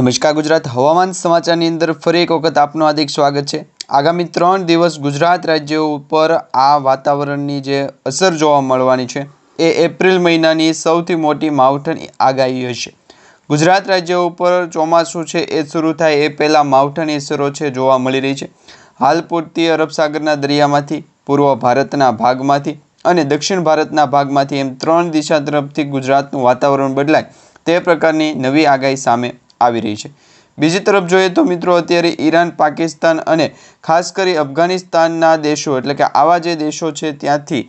નમસ્કાર ગુજરાત હવામાન સમાચારની અંદર ફરી એક વખત આપનું હાર્દિક સ્વાગત છે। આગામી 3 દિવસ ગુજરાત રાજ્ય ઉપર આ વાતાવરણની જે અસર જોવા મળવાની છે એ એપ્રિલ મહિનાની સૌથી મોટી માવઠાની આગાહી હશે। ગુજરાત રાજ્ય ઉપર ચોમાસું છે એ શરૂ થાય એ પહેલાં માવઠાની અસરો છે જોવા મળી રહી છે। હાલ પૂરતી અરબ સાગરના દરિયામાંથી, પૂર્વ ભારતના ભાગમાંથી અને દક્ષિણ ભારતના ભાગમાંથી એમ 3 દિશા તરફથી ગુજરાતનું વાતાવરણ બદલાય તે પ્રકારની નવી આગાહી સામે આવી રહી છે। બીજી તરફ જોઈએ તો મિત્રો અત્યારે ઈરાન, પાકિસ્તાન અને ખાસ કરી અફઘાનિસ્તાનના દેશો એટલે કે આવા જે દેશો છે ત્યાંથી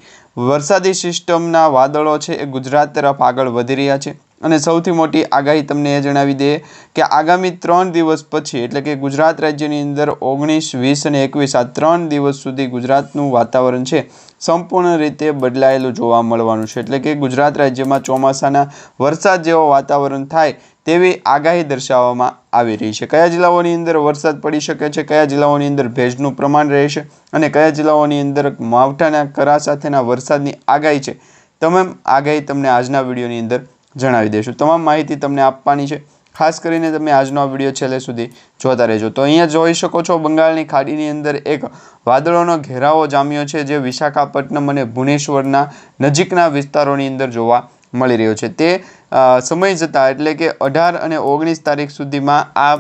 વરસાદી સિસ્ટમના વાદળો છે એ ગુજરાત તરફ આગળ વધી રહ્યા છે। અને સૌથી મોટી આગાહી તમને એ જણાવી દઈએ કે આગામી 3 દિવસ પછી એટલે કે ગુજરાત રાજ્યની અંદર 19, 20 અને 21 આ 3 દિવસ સુધી ગુજરાતનું વાતાવરણ છે સંપૂર્ણ રીતે બદલાયેલું જોવા મળવાનું છે। એટલે કે ગુજરાત રાજ્યમાં ચોમાસાના વરસાદ જેવો વાતાવરણ થાય તેવી આગાહી દર્શાવવામાં આવી રહી છે। કયા જિલ્લાઓની અંદર વરસાદ પડી શકે છે, કયા જિલ્લાઓની અંદર ભેજનું પ્રમાણ રહેશે અને કયા જિલ્લાઓની અંદર માવઠાના કરા સાથેના વરસાદની આગાહી છે, તમામ આગાહી તમને આજના વિડીયોની અંદર જણાવી દઈશું। તમામ માહિતી તમને આપવાની છે, ખાસ કરીને તમે આજનો આ વિડીયો છેલ્લે સુધી જોતા રહેજો। તો અહીંયા જોઈ શકો છો બંગાળની ખાડીની અંદર એક વાદળોનો ઘેરાવો જામ્યો છે જે વિશાખાપટ્ટનમ અને ભુવનેશ્વરના નજીકના વિસ્તારોની અંદર જોવા મળી રહ્યો છે। તે સમય જતાં એટલે કે 18 અને 19 તારીખ સુધીમાં આ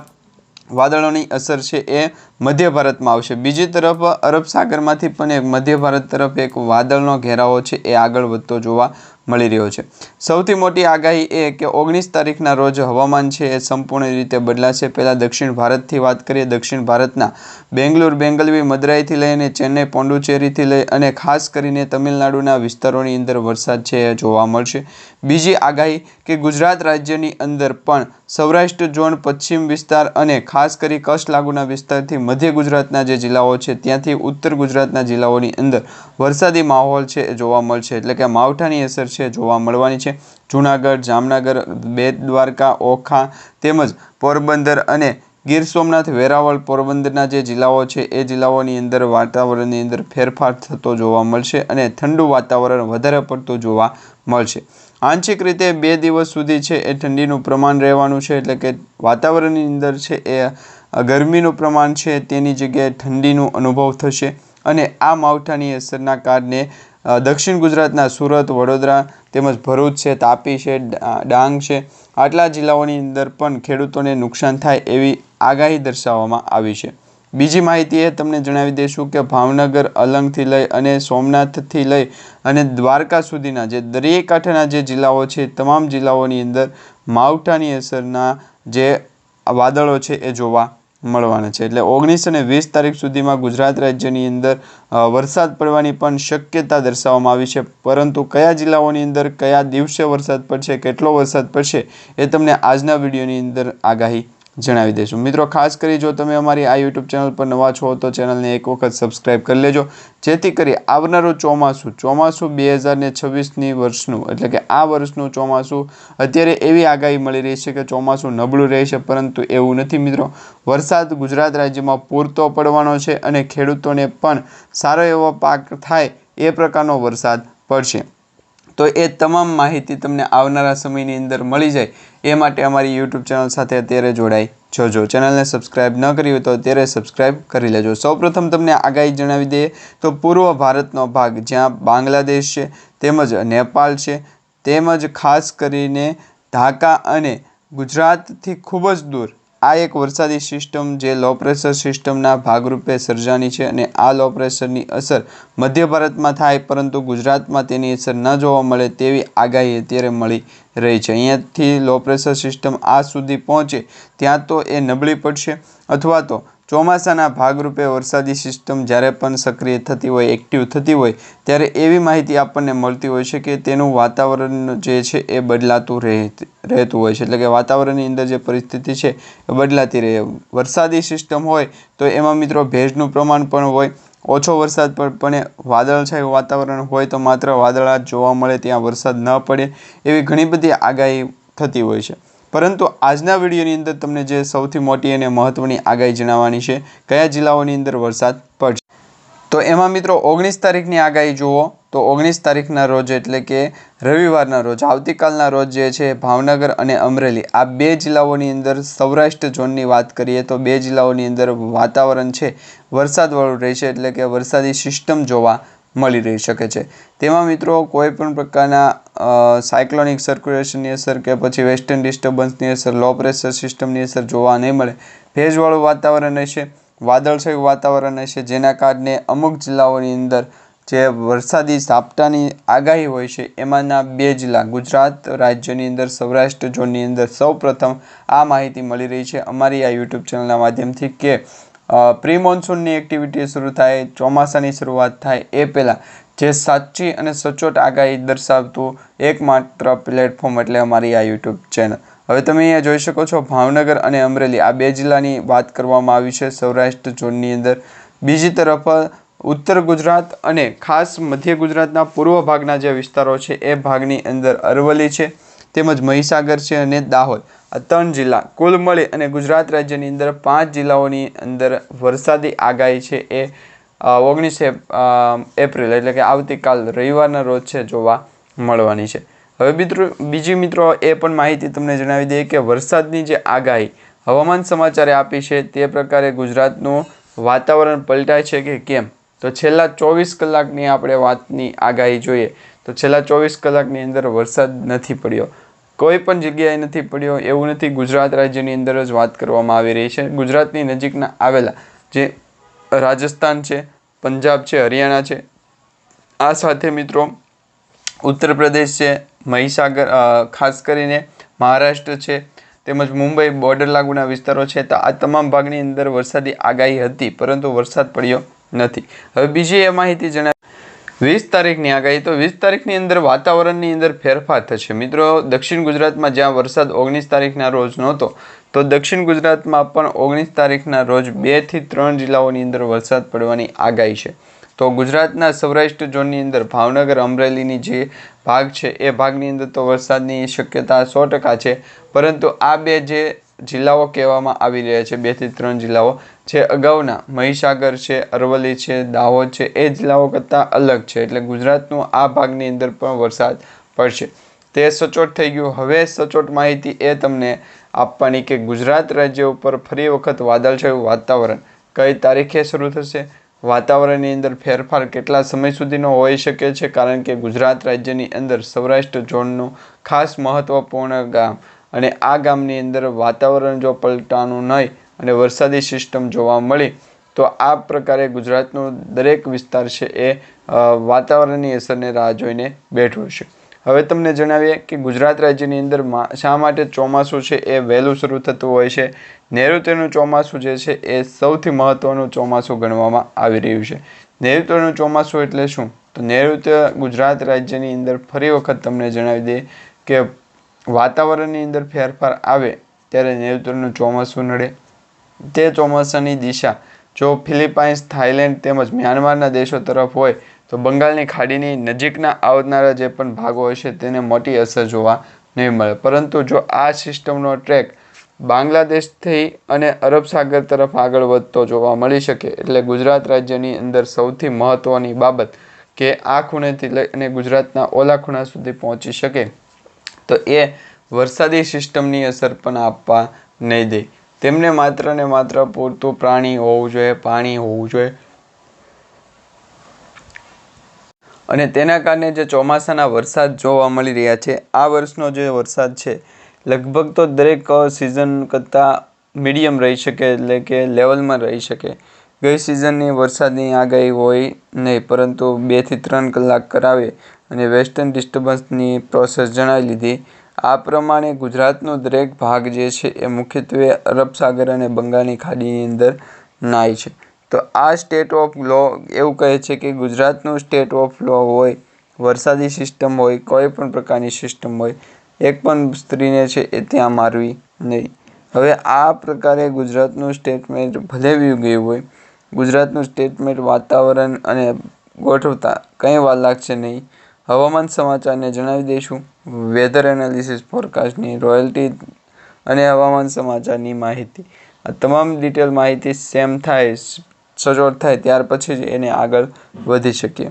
વાદળોની અસર છે એ મધ્ય ભારતમાં આવશે। બીજી તરફ અરબ સાગરમાંથી પણ એક મધ્ય ભારત તરફ એક વાદળનો ઘેરાવો છે એ આગળ વધતો જોવા મળી રહ્યો છે। સૌથી મોટી આગાહી એ કે 19 તારીખના રોજ હવામાન છે એ સંપૂર્ણ રીતે બદલાશે। પહેલાં દક્ષિણ ભારતથી વાત કરીએ, દક્ષિણ ભારતના બેંગ્લોર, બેંગલવી, મદરાઈથી લઈને ચેન્નઈ, પોંડુચેરીથી લઈ અને ખાસ કરીને તમિલનાડુના વિસ્તારોની અંદર વરસાદ છે એ જોવા મળશે। બીજી આગાહી કે ગુજરાત રાજ્યની અંદર પણ સૌરાષ્ટ્ર ઝોન, પશ્ચિમ વિસ્તાર અને ખાસ કરી કચ્છ લાગુના વિસ્તારથી મધ્ય ગુજરાતના જે જિલ્લાઓ છે ત્યાંથી ઉત્તર ગુજરાતના જિલ્લાઓની અંદર વરસાદી માહોલ છે એ જોવા મળશે। એટલે કે માવઠાની અસર છે જોવા મળવાની છે। જૂનાગઢ, જામનગર, બેટ દ્વારકા, ઓખા તેમજ પોરબંદર અને ગીર સોમનાથ, વેરાવળ, પોરબંદરના જે જિલ્લાઓ છે એ જિલ્લાઓની અંદર વાતાવરણની અંદર ફેરફાર થતો જોવા મળશે અને ઠંડુ વાતાવરણ વધારે પડતું જોવા મળશે। આંશિક રીતે 2 દિવસ સુધી છે એ ઠંડીનું પ્રમાણ રહેવાનું છે। એટલે કે વાતાવરણની અંદર છે એ ગરમીનું પ્રમાણ છે તેની જગ્યાએ ઠંડીનું અનુભવ થશે અને આ માવઠાની અસરના કારણે દક્ષિણ ગુજરાતના સુરત, વડોદરા તેમજ ભરૂચ છે, તાપી છે, ડાંગ છે આટલા જિલ્લાઓની અંદર પણ ખેડૂતોને નુકસાન થાય એવી આગાહી દર્શાવવામાં આવી છે। બીજી માહિતી એ તમને જણાવી દઈશું કે ભાવનગર, અલંગથી લઈ અને સોમનાથથી લઈ અને દ્વારકા સુધીના જે દરિયાઈ કાંઠાના જે જિલ્લાઓ છે તમામ જિલ્લાઓની અંદર માવઠાની અસરના જે વાદળો છે એ જોવા મળવાના છે। એટલે 19 અને 20 તારીખ સુધીમાં ગુજરાત રાજ્યની અંદર વરસાદ પડવાની પણ શક્યતા દર્શાવવામાં આવી છે। પરંતુ કયા જિલ્લાઓની અંદર કયા દિવસે વરસાદ પડશે, કેટલો વરસાદ પડશે એ તમને આજના વિડીયોની અંદર આગાહી જણાવી દઈશું। મિત્રો ખાસ કરી જો તમે અમારી આ યુટ્યુબ ચેનલ પર નવા છો તો ચેનલને એક વખત સબસ્ક્રાઈબ કરી લેજો જેથી કરી આવનારું ચોમાસું 2026ની વર્ષનું એટલે કે આ વર્ષનું ચોમાસું અત્યારે એવી આગાહી મળી રહી છે કે ચોમાસું નબળું રહેશે, પરંતુ એવું નથી મિત્રો। વરસાદ ગુજરાત રાજ્યમાં પૂરતો પડવાનો છે અને ખેડૂતોને પણ સારો એવો પાક થાય એ પ્રકારનો વરસાદ પડશે। તો એ તમામ માહિતી તમને આવનારા સમયની અંદર મળી જાય એ માટે અમારી યુટ્યુબ ચેનલ સાથે અત્યારે જોડાઈ જજો। ચેનલને સબસ્ક્રાઈબ ન કરી હોય તો અત્યારે સબસ્ક્રાઈબ કરી લેજો। સૌપ્રથમ તમને આગાહી જણાવી દઈએ તો પૂર્વ ભારતનો ભાગ જ્યાં બાંગ્લાદેશ છે તેમજ નેપાળ છે તેમજ ખાસ કરીને ઢાકા અને ગુજરાતથી ખૂબ જ દૂર આ એક વરસાદી સિસ્ટમ જે લો પ્રેશર સિસ્ટમના ભાગરૂપે સર્જાની છે અને આ લો પ્રેશરની અસર મધ્ય ભારતમાં થાય પરંતુ ગુજરાતમાં તેની અસર ન જોવા મળે તેવી આગાહી અત્યારે મળી રહી છે। અહીંયાથી લો પ્રેશર સિસ્ટમ આ સુધી પહોંચે ત્યાં તો એ નબળી પડશે અથવા તો ચોમાસાના ભાગરૂપે વરસાદી સિસ્ટમ જ્યારે પણ સક્રિય થતી હોય, એક્ટિવ થતી હોય ત્યારે એવી માહિતી આપણને મળતી હોય છે કે તેનું વાતાવરણ જે છે એ બદલાતું રહેતું હોય છે। એટલે કે વાતાવરણની અંદર જે પરિસ્થિતિ છે એ બદલાતી રહે। વરસાદી સિસ્ટમ હોય તો એમાં મિત્રો ભેજનું પ્રમાણ પણ હોય, ઓછો વરસાદ પણ વાદળછાયું વાતાવરણ હોય તો માત્ર વાદળા જ જોવા મળે, ત્યાં વરસાદ ન પડે એવી ઘણી બધી આગાહી થતી હોય છે। પરંતુ આજના વિડીયોની અંદર તમને જે સૌથી મોટી અને મહત્ત્વની આગાહી જણાવવાની છે કયા જિલ્લાઓની અંદર વરસાદ પડશે। તો એમાં મિત્રો 19 તારીખની આગાહી જુઓ તો 19 તારીખના રોજ એટલે કે રવિવારના રોજ આવતીકાલના રોજ જે છે ભાવનગર અને અમરેલી આ બે જિલ્લાઓની અંદર સૌરાષ્ટ્ર ઝોનની વાત કરીએ તો બે જિલ્લાઓની અંદર વાતાવરણ છે વરસાદવાળું રહેશે, એટલે કે વરસાદી સિસ્ટમ જોવા મળી રહી શકે છે. તેમાં મિત્રો કોઈ પણ પ્રકારના સાયક્લોનિક સર્ક્યુલેશનની અસર કે પછી વેસ્ટર્ન ડિસ્ટર્બન્સની અસર, લો પ્રેશર સિસ્ટમની અસર જોવા નહીં મળે. ભેજવાળું વાતાવરણ રહેશે, વાદળછાયું વાતાવરણ રહેશે, જેના કારણે અમુક જિલ્લાઓની અંદર જે વરસાદી ઝાપટાની આગાહી હોય છે એમાંના બે જિલ્લા ગુજરાત રાજ્યની અંદર સૌરાષ્ટ્ર ઝોનની અંદર સૌપ્રથમ આ માહિતી મળી રહી છે અમારી આ યુટ્યુબ ચેનલના માધ્યમથી કે પ્રી મોન્સૂનની એક્ટિવિટી શરૂ થાય, ચોમાસાની શરૂઆત થાય એ પહેલાં જે સાચી અને સચોટ આગાહી દર્શાવતું એકમાત્ર પ્લેટફોર્મ એટલે અમારી આ યુટ્યુબ ચેનલ. હવે તમે અહીંયા જોઈ શકો છો ભાવનગર અને અમરેલી આ બે જિલ્લાની વાત કરવામાં આવી છે સૌરાષ્ટ્ર ઝોનની અંદર. બીજી તરફ ઉત્તર ગુજરાત અને ખાસ મધ્ય ગુજરાતના પૂર્વ ભાગના જે વિસ્તારો છે એ ભાગની અંદર અરવલ્લી છે તેમજ મહીસાગર છે અને દાહોદ આ 3 જિલ્લા કુલ મળી અને ગુજરાત રાજ્યની અંદર 5 જિલ્લાઓની અંદર વરસાદી આગાહી છે એ 19 એપ્રિલ એટલે કે આવતીકાલ રવિવારના રોજ છે જોવા મળવાની છે. હવે બીજી મિત્રો એ પણ માહિતી તમને જણાવી દઈએ કે વરસાદની જે આગાહી હવામાન સમાચારે આપી છે તે પ્રકારે ગુજરાતનું વાતાવરણ પલટાય છે કે કેમ, તો છેલ્લા 24 કલાકની આપણે વાતની આગાહી જોઈએ તો છેલ્લા 24 કલાકની અંદર વરસાદ નથી પડ્યો, કોઈ પણ જગ્યાએ નથી પડ્યો. એવું નથી, ગુજરાત રાજ્યની અંદર જ વાત કરવામાં આવી રહી છે. ગુજરાતની નજીકના આવેલા જે રાજસ્થાન છે, પંજાબ છે, હરિયાણા છે, આ સાથે મિત્રો ઉત્તર પ્રદેશ છે, મહીસાગર ખાસ કરીને મહારાષ્ટ્ર છે તેમજ મુંબઈ બોર્ડર લાગુના વિસ્તારો છે, તો આ તમામ ભાગની અંદર વરસાદી આગાહી હતી પરંતુ વરસાદ પડ્યો નથી. હવે બીજી એ માહિતી જણાવી 20 તારીખની આગાહી. તો 20 તારીખની અંદર વાતાવરણની અંદર ફેરફાર થશે મિત્રો. દક્ષિણ ગુજરાતમાં જ્યાં વરસાદ 19 તારીખના રોજ નહોતો તો દક્ષિણ ગુજરાતમાં પણ 19 તારીખના રોજ 2 થી 3 જિલ્લાઓની અંદર વરસાદ પડવાની આગાહી છે. તો ગુજરાતના સૌરાષ્ટ્ર ઝોનની અંદર ભાવનગર અમરેલીની જે ભાગ છે એ ભાગની અંદર તો વરસાદની શક્યતા 100% છે, પરંતુ આ બે જે જિલ્લાઓ કહેવામાં આવી રહ્યા છે 2 થી 3 જિલ્લાઓ જે અગાઉના મહીસાગર છે, અરવલ્લી છે, દાહોદ છે એ જિલ્લાઓ કરતાં અલગ છે, એટલે ગુજરાતનું આ ભાગની અંદર પણ વરસાદ પડશે. તે સચોટ થઈ ગયું. હવે સચોટ માહિતી એ તમને આપવાની કે ગુજરાત રાજ્ય ઉપર ફરી વખત વાદળછાયું વાતાવરણ કઈ તારીખે શરૂ થશે, વાતાવરણની અંદર ફેરફાર કેટલા સમય સુધીનો હોઈ શકે છે, કારણ કે ગુજરાત રાજ્યની અંદર સૌરાષ્ટ્ર ઝોનનું ખાસ મહત્વપૂર્ણ ગામ અને આ ગામની અંદર વાતાવરણ જો પલટાનું નહીં અને વરસાદી સિસ્ટમ જોવા મળી તો આ પ્રકારે ગુજરાતનું દરેક વિસ્તાર છે એ વાતાવરણની અસરને રાહ જોઈને બેઠું છે. હવે તમને જણાવીએ કે ગુજરાત રાજ્યની અંદર શા માટે ચોમાસું છે એ વહેલું શરૂ થતું હોય છે. નૈઋત્યનું ચોમાસું જે છે એ સૌથી મહત્ત્વનું ચોમાસું ગણવામાં આવી રહ્યું છે. નૈઋત્યનું ચોમાસું એટલે શું, તો નૈઋત્ય ગુજરાત રાજ્યની અંદર ફરી વખત તમને જણાવી દઈએ કે વાતાવરણની અંદર ફેરફાર આવે ત્યારે નૈઋત્યનું ચોમાસું નડે. તે ચોમાસાની દિશા જો ફિલિપાઇન્સ, થાઇલેન્ડ તેમજ મ્યાનમારના દેશો તરફ હોય તો બંગાળની ખાડીની નજીકના આવનારા જે પણ ભાગો હશે તેને મોટી અસર જોવા નહીં મળે, પરંતુ જો આ સિસ્ટમનો ટ્રેક બાંગ્લાદેશથી અને અરબ સાગર તરફ આગળ વધતો જોવા મળી શકે, એટલે ગુજરાત રાજ્યની અંદર સૌથી મહત્ત્વની બાબત કે આ ખૂણેથી લઈ અને ગુજરાતના ઓલા ખૂણા સુધી પહોંચી શકે તો એ વરસાદી સિસ્ટમની અસર પણ આપવા નહીં દે. તેમને માત્ર ને માત્ર પૂરતું પાણી હોવું જોઈએ અને તેના કારણે જે ચોમાસાના વરસાદ જોવા મળી રહ્યા છે આ વર્ષનો જે વરસાદ છે લગભગ તો દરેક સિઝન કરતાં મીડિયમ રહી શકે, એટલે કે લેવલમાં રહી શકે. ગઈ સિઝનની વરસાદની આગાહી હોય નહીં, પરંતુ 2 થી 3 કલાક કરાવે અને વેસ્ટર્ન ડિસ્ટર્બન્સની પ્રોસેસ જણાવી લીધી. આ પ્રમાણે ગુજરાતનો દરેક ભાગ જે છે એ મુખ્યત્વે અરબ સાગર અને બંગાળની ખાડીની અંદર નાય છે. તો આ સ્ટેટ ઓફ લો એવું કહે છે કે ગુજરાતનું સ્ટેટ ઓફ લો હોય, વરસાદી સિસ્ટમ હોય, કોઈ પણ પ્રકારની સિસ્ટમ હોય, એક પણ સ્ત્રીને છે એ ત્યાં મારવી નહીં. હવે આ પ્રકારે ગુજરાતનું સ્ટેટમેન્ટ ભલે ગયું હોય, ગુજરાતનું સ્ટેટમેન્ટ વાતાવરણ અને ગોઠવતા કંઈ વાર લાગશે નહીં. હવામાન સમાચારને જણાવી દઈશું વેધર એનાલિસિસ ફોરકાસ્ટની રોયલ્ટી અને હવામાન સમાચારની માહિતી, આ તમામ ડિટેલ માહિતી સેમ થાય સચોટ થાય ત્યાર પછી જ એને આગળ વધી શકીએ.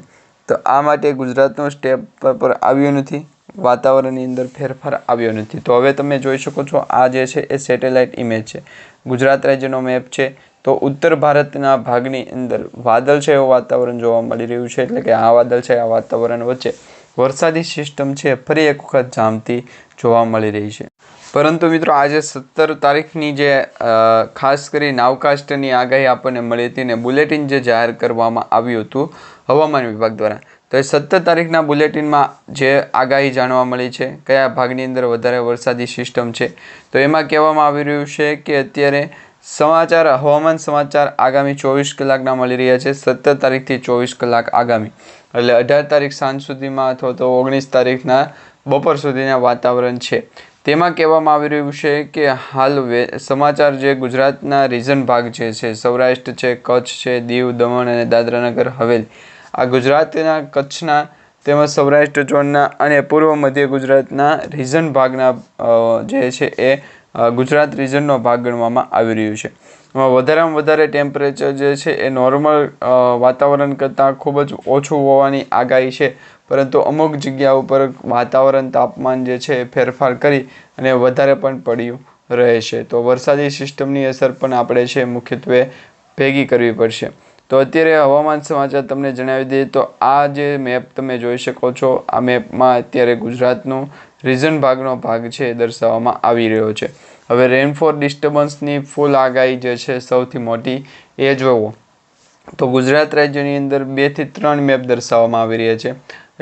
તો આ માટે ગુજરાતનું સ્ટેપ પર આવ્યું નથી, વાતાવરણની અંદર ફેરફાર આવ્યો નથી. તો હવે તમે જોઈ શકો છો આ જે છે એ સેટેલાઇટ ઇમેજ છે, ગુજરાત રાજ્યનો મેપ છે. તો ઉત્તર ભારતના ભાગની અંદર વાદળ છે એવું વાતાવરણ જોવા મળી રહ્યું છે, એટલે કે આ વાદળ છે આ વાતાવરણ વચ્ચે વરસાદી સિસ્ટમ છે ફરી એક વખત જામતી જોવા મળી રહી છે. પરંતુ મિત્રો આજે 17 તારીખની જે ખાસ કરી નાવકાસ્ટની આગાહી આપણને મળી હતી ને બુલેટિન જે જાહેર કરવામાં આવ્યું હતું હવામાન વિભાગ દ્વારા, તો એ 17 તારીખના બુલેટિનમાં જે આગાહી જાણવા મળી છે કયા ભાગની અંદર વધારે વરસાદી સિસ્ટમ છે, તો એમાં કહેવામાં આવી રહ્યું છે કે અત્યારે હવામાન સમાચાર આગામી 24 કલાકના મળી રહ્યા છે. 17 તારીખથી 24 કલાક આગામી, એટલે 18 તારીખ સાંજ સુધીમાં અથવા તો 19 તારીખના બપોર સુધીના વાતાવરણ છે. તેમાં કહેવામાં આવી રહ્યું છે કે હાલ સમાચાર જે ગુજરાતના રીજન ભાગ જે છે, સૌરાષ્ટ્ર છે, કચ્છ છે, દીવ, દમણ અને દાદરાનગર હવેલી, આ ગુજરાતના કચ્છના તેમજ સૌરાષ્ટ્ર ઝોનના અને પૂર્વ મધ્ય ગુજરાતના રીજન ભાગના જે છે એ ગુજરાત રીજનનો ભાગ ગણવામાં આવી રહ્યું છે. વધારેમાં વધારે ટેમ્પરેચર જે છે એ નોર્મલ વાતાવરણ કરતાં ખૂબ જ ઓછું હોવાની આગાહી છે, પરંતુ અમુક જગ્યા ઉપર વાતાવરણ તાપમાન જે છે એ ફેરફાર કરી અને વધારે પણ પડ્યું રહે છે. તો વરસાદી સિસ્ટમની અસર પણ આપણે છે મુખ્યત્વે ભેગી કરવી પડશે. તો અત્યારે હવામાન સમાચાર તમને જણાવી દઈએ તો આ જે મેપ તમે જોઈ શકો છો, આ મેપમાં અત્યારે ગુજરાતનું રીજન ભાગનો ભાગ છે એ દર્શાવવામાં આવી રહ્યો છે. હવે રેનફોલ ડિસ્ટર્બન્સની ફૂલ આગાહી જે છે સૌથી મોટી એ જોવો તો ગુજરાત રાજ્યની અંદર 2 થી 3 મેપ દર્શાવવામાં આવી રહ્યા છે.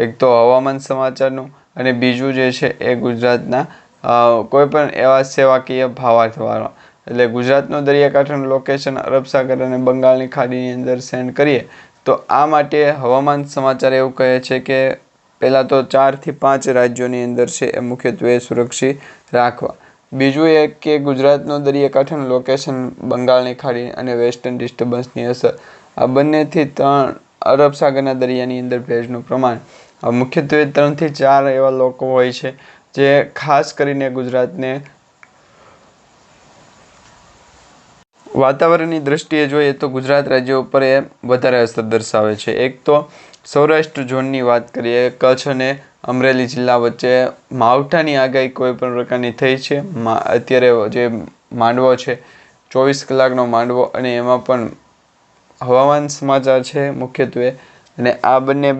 એક તો હવામાન સમાચારનું અને બીજું જે છે એ ગુજરાતના કોઈપણ એવા સેવાકીય ભાવાર્થવાળા, એટલે ગુજરાતનું દરિયાકાંઠાનું લોકેશન અરબ સાગર અને બંગાળની ખાડીની અંદર સેન્ડ કરીએ તો આ માટે હવામાન સમાચાર એવું કહે છે કે પહેલાં તો 4 થી 5 રાજ્યોની અંદર છે એ મુખ્યત્વે સુરક્ષિત રાખવા. બીજું એ કે ગુજરાતનું દરિયાકાંઠાનું લોકેશન બંગાળની ખાડી અને વેસ્ટર્ન ડિસ્ટર્બન્સની અસર, આ બંનેથી 3 અરબ સાગરના દરિયાની અંદર ભેજનું પ્રમાણ, મુખ્યત્વે 3 થી 4 એવા લોકો હોય છે જે ખાસ કરીને ગુજરાતને વાતાવરણની દ્રષ્ટિએ જોઈએ તો ગુજરાત રાજ્ય ઉપર એ વધારે અસર દર્શાવે છે. એક તો સૌરાષ્ટ્ર ઝોનની વાત કરીએ, કચ્છ અને અમરેલી જિલ્લા વચ્ચે માવઠાની આગાહી કોઈ પણ પ્રકારની થઈ છે. અત્યારે જે માંડવો છે 24 કલાકનો માંડવો, અને એમાં પણ હવામાન સમાચાર છે મુખ્યત્વે, અને આ બંને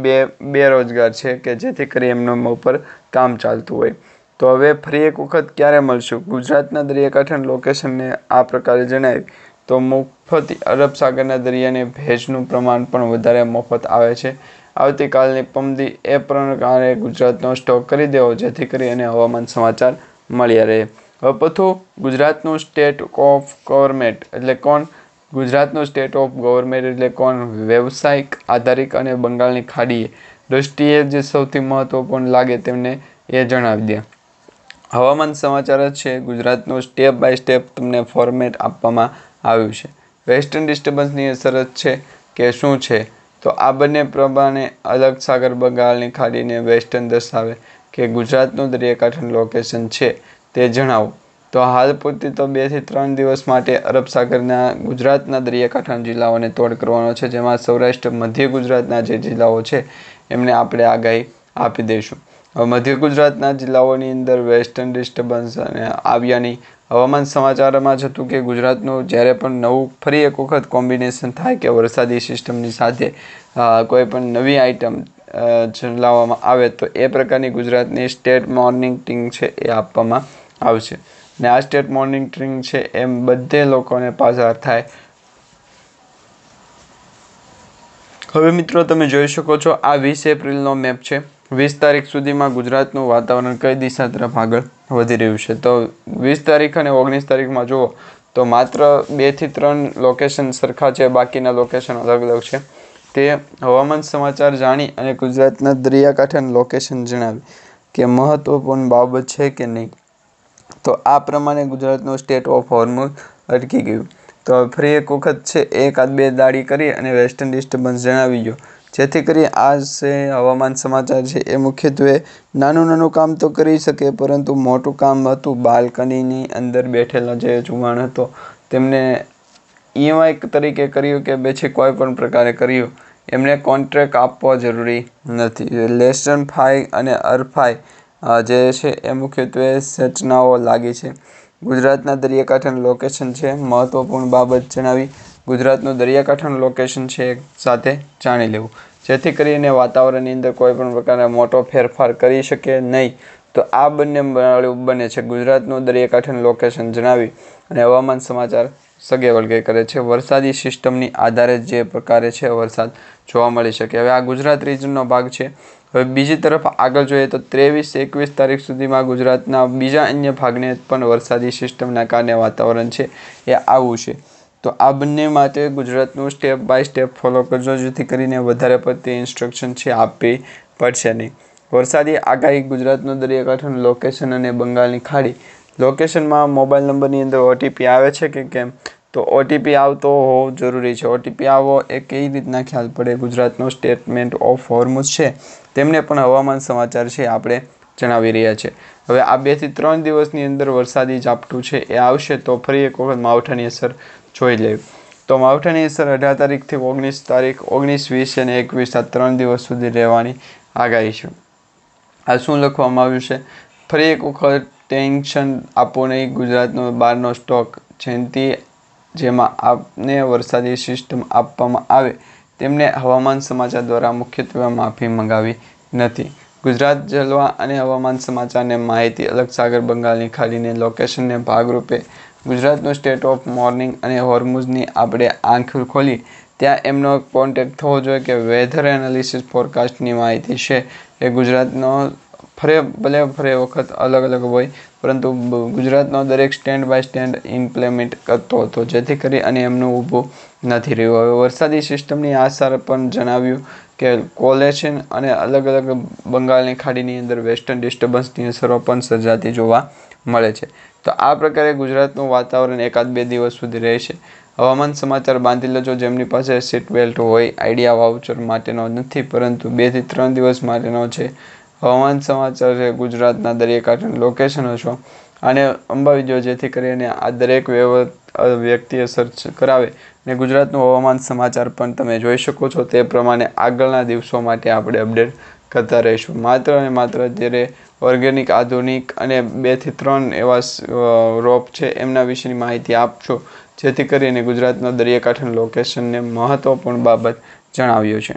બેરોજગાર છે કે જેથી કરી એમના ઉપર કામ ચાલતું હોય. તો હવે ફરી એક વખત ક્યારે મળશું, ગુજરાતના દરિયાકાંઠાના લોકેશનને આ પ્રકારે જણાવી તો મફત અરબ સાગરના દરિયાને ભેજનું પ્રમાણ પણ વધારે મફત આવે છે. આવતીકાલની પમદી એ પ્રકારે ગુજરાતનો સ્ટોક કરી દેવો જેથી કરી અને હવામાન સમાચાર મળ્યા રહે. હવે પછું ગુજરાતનું સ્ટેટ ઓફ ગવર્મેન્ટ એટલે કોણ, ગુજરાતનું સ્ટેટ ઓફ ગવર્મેન્ટ એટલે કોણ, વ્યવસાયિક આધારિત અને બંગાળની ખાડીએ દ્રષ્ટિએ જે સૌથી મહત્વપૂર્ણ લાગે તેમને એ જણાવી દે. હવામાન સમાચાર જ છે ગુજરાતનું સ્ટેપ બાય સ્ટેપ તમને ફોર્મેટ આપવામાં આવ્યું છે. વેસ્ટર્ન ડિસ્ટર્બન્સની અસર જ છે કે શું છે, તો આ બંને પ્રમાણે અરબ સાગર બંગાળની ખાડીને વેસ્ટર્ન દર્શાવે કે ગુજરાતનું દરિયાકાંઠાનું લોકેશન છે તે જણાવો. તો હાલ પૂરતી તો 2 થી 3 દિવસ માટે અરબ સાગરના ગુજરાતના દરિયાકાંઠાના જિલ્લાઓને તોડ કરવાનો છે, જેમાં સૌરાષ્ટ્ર મધ્ય ગુજરાતના જે જિલ્લાઓ છે એમને આપણે આગાહી આપી દઈશું. હવે મધ્ય ગુજરાતના જિલ્લાઓની અંદર વેસ્ટર્ન ડિસ્ટર્બન્સ અને આવ્યાની હવામાન સમાચારમાં જ હતું કે ગુજરાતનું જ્યારે પણ નવું ફરી એક વખત કોમ્બિનેશન થાય કે વરસાદી સિસ્ટમની સાથે કોઈ પણ નવી આઇટમ ચલાવવામાં આવે તો એ પ્રકારની ગુજરાતની સ્ટેટ મોનિટરિંગ છે એ આપવામાં આવશે. ને આ સ્ટેટ મોનિટરિંગ છે એમ બધે લોકોને પસાર થાય. હવે મિત્રો તમે જોઈ શકો છો આ 20 એપ્રિલનો મેપ છે. 20 તારીખ સુધીમાં ગુજરાતનું વાતાવરણ કઈ દિશા તરફ આગળ વધી રહ્યું છે. તો 20 તારીખ અને 19 તારીખમાં જુઓ તો માત્ર 2 થી 3 લોકેશન સરખા છે, બાકીના લોકેશન અલગ અલગ છે. તે હવામાન સમાચાર જાણી અને ગુજરાતના દરિયાકાંઠાનું લોકેશન જણાવી કે મહત્વપૂર્ણ બાબત છે કે નહીં. તો આ પ્રમાણે ગુજરાતનું સ્ટેટ ઓફ હોર્મુઝ અટકી ગયું. તો ફરી એક વખત છે 1-2 દાડી કરી અને વેસ્ટર્ન ડિસ્ટર્બન્સ જણાવી ગયો, જેથી કરી આ છે હવામાન સમાચાર છે એ મુખ્યત્વે નાનું કામ તો કરી શકે, પરંતુ મોટું કામ હતું બાલ્કનીની અંદર બેઠેલો જે જુવાન હતો તેમને EMI તરીકે કર્યું કે પછી કોઈ પણ પ્રકારે કર્યું, એમને કોન્ટ્રાક્ટ આપવો જરૂરી નથી. લેસન 5 અને અર 5 જે છે એ મુખ્યત્વે સૂચનાઓ લાગી છે. ગુજરાતના દરિયાકાંઠાનું લોકેશન છે, મહત્વપૂર્ણ બાબત જણાવી. ગુજરાતનું દરિયાકાંઠાનું લોકેશન છે સાથે જાણી લેવું, જેથી કરીને વાતાવરણની અંદર કોઈ પણ પ્રકારના મોટો ફેરફાર કરી શકે નહીં. તો આ બંને બને છે. ગુજરાતનું દરિયાકાંઠાનું લોકેશન જણાવી અને હવામાન સમાચાર સગે વળગે કરે છે. વરસાદી સિસ્ટમની આધારે જે પ્રકારે છે વરસાદ જોવા મળી શકે. હવે આ ગુજરાત રિજનનો ભાગ છે. હવે બીજી તરફ આગળ જોઈએ તો 23-21 તારીખ સુધીમાં ગુજરાતના બીજા અન્ય ભાગને પણ વરસાદી સિસ્ટમના કારણે વાતાવરણ છે એ આવું છે. તો આ બંને માટે ગુજરાતનું સ્ટેપ બાય સ્ટેપ ફોલો કરજો, જેથી કરીને વધારે પડતી ઇન્સ્ટ્રક્શન છે આપવી પડશે નહીં. વરસાદી આગાહી ગુજરાતનું દરિયાકાંઠાનું લોકેશન અને બંગાળની ખાડી. લોકેશનમાં મોબાઈલ નંબરની અંદર OTP આવે છે કે કેમ, તો OTP આવતો હોવો જરૂરી છે. OTP આવો એ કઈ રીતના ખ્યાલ પડે, ગુજરાતનો સ્ટેટમેન્ટ ઓફ હોર્મુઝ છે તેમને પણ હવામાન સમાચાર છે આપણે જણાવી રહ્યા છે. હવે આ 2 થી 3 દિવસની અંદર વરસાદી ઝાપટું છે એ આવશે. તો ફરી એક વખત માવઠાની અસર જોઈ લેવી. તો માવઠાની અસર 18 તારીખથી 19 તારીખ, 19, 20 અને 21 આ 3 દિવસ સુધી રહેવાની આગાહી છે. આ શું લખવામાં આવ્યું છે? ફરી એક વખત ટેન્શન આપો નહીં. ગુજરાતનો બહારનો સ્ટોક જેમાં આપને વરસાદી સિસ્ટમ આપવામાં આવે તેમને હવામાન સમાચાર દ્વારા મુખ્યત્વે માફી મંગાવી નથી. ગુજરાત જલવા અને હવામાન સમાચારને માહિતી અલગ સાગર બંગાળની ખાડીને લોકેશનને ભાગરૂપે ગુજરાતનું સ્ટેટ ઓફ મોર્નિંગ અને હોર્મુઝની આપણે આંખ ખોલી ત્યાં એમનો કોન્ટેક્ટ થવો જોઈએ કે વેધર એનાલિસિસ ફોરકાસ્ટની માહિતી છે એ ગુજરાતનો ભલે વખત અલગ અલગ હોય, પરંતુ ગુજરાતનો દરેક સ્ટેન્ડ બાય સ્ટેન્ડ ઇમ્પ્લિમેન્ટ કરતો હતો, જેથી કરી અને એમનું ઊભું નથી રહ્યું. હવે વરસાદી સિસ્ટમની આસાર પણ જણાવ્યું કે કોલેશન અને અલગ અલગ બંગાળની ખાડીની અંદર વેસ્ટર્ન ડિસ્ટર્બન્સની અસરો પણ સર્જાતી જોવા મળે છે. તો આ પ્રકારે ગુજરાતનું વાતાવરણ 1-2 દિવસ સુધી રહેશે. હવામાન સમાચાર બાંધી લેજો. જેમની પાસે સીટ બેલ્ટ હોય, આઈડિયા વાઉચર માટેનો નથી, પરંતુ 2 થી 3 દિવસ માટેનો છે. હવામાન સમાચાર છે ગુજરાતના દરિયાકાંઠાનું લોકેશન હશો અને અંબાવી દો, જેથી કરીને આ દરેક વ્યક્તિ અસર કરાવે અને ગુજરાતનું હવામાન સમાચાર પણ તમે જોઈ શકો છો. તે પ્રમાણે આગળના દિવસો માટે આપણે અપડેટ કરતા રહીશું. માત્ર અને માત્ર જ્યારે ઓર્ગેનિક, આધુનિક અને 2 થી 3 એવા રોપ છે એમના વિશેની માહિતી આપશો, જેથી કરીને ગુજરાતના દરિયાકાંઠાનું લોકેશનને મહત્વપૂર્ણ બાબત જણાવ્યું છે.